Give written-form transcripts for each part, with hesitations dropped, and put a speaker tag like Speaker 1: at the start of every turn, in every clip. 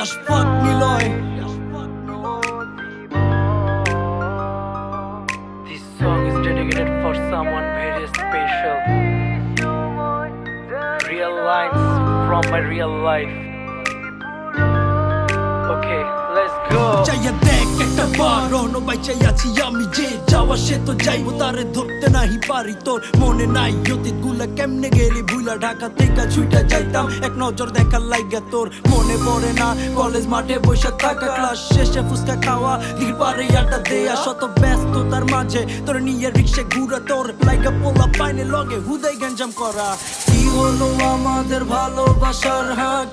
Speaker 1: Fuck Niloy.
Speaker 2: This song is dedicated for someone very special. Real lines from my real life. Okay, let's go.
Speaker 1: চাইয়া দেখ একটা বার রহনো বাইচাই আছি আমি যে যাওয়া সে তো যাইবো তারে ধরতে নাহি পারি তোর মনে নাই অতীত গুলা কেমনে গেলি ভুলা ঢাকা থেকে ছুইটা যাইতাম এক নজর দেখার লাইগা তোর মনে পড়ে না কলেজ মাঠে বসে থাকা ক্লাস শেষে ফুচকা খাওয়া দিঘির পারে আড্ডা দেয়া শত ব্যস্ত তার মাঝে তোর নিয়ে রিক্সে ঘুরা তোর লাইগা পোলা পাইনে লগে হুদাই গঞ্জাম করা কি হলো আমাদের ভালোবাসার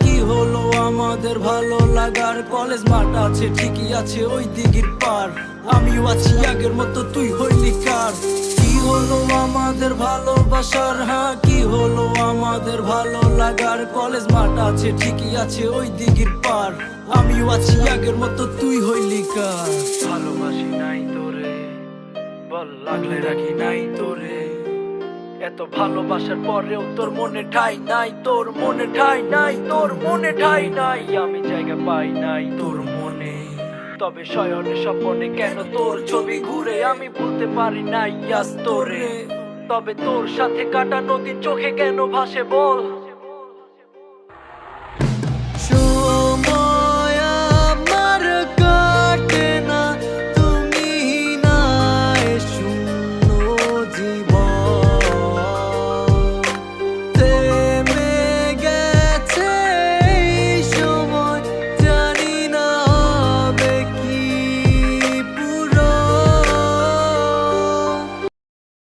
Speaker 1: কি হলো আমাদের ভালো লাগার কলেজ মাঠ আছে ঠিকই আছে ওই দিঘির পার আমিও আছি আগের মতো তুই হইলি কার কি হলো আমাদের ভালোবাসার কি হলো আমাদের ভালো লাগার কলেজ মাঠ আছে ঠিকই আছে ওই দিঘির পার আমিও আছি আগের মতো তুই হইলি কার
Speaker 2: ভালোবাসি নাই তোরে বল লাগলে রাখি নাই তোরে এত ভালোবাসার পরেও তোর মনে ঠাই নাই তোর মনে ঠাই নাই তোর মনে ঠাই নাই আমি জায়গা পাই নাই তোর মনে তবে শয়নে স্বপনে কেন তোর ছবি ঘুরে আমি বলতে পারি নাই আজ তোরে তবে তোর সাথে কাটানো দিন চোখে কেন ভাসে বল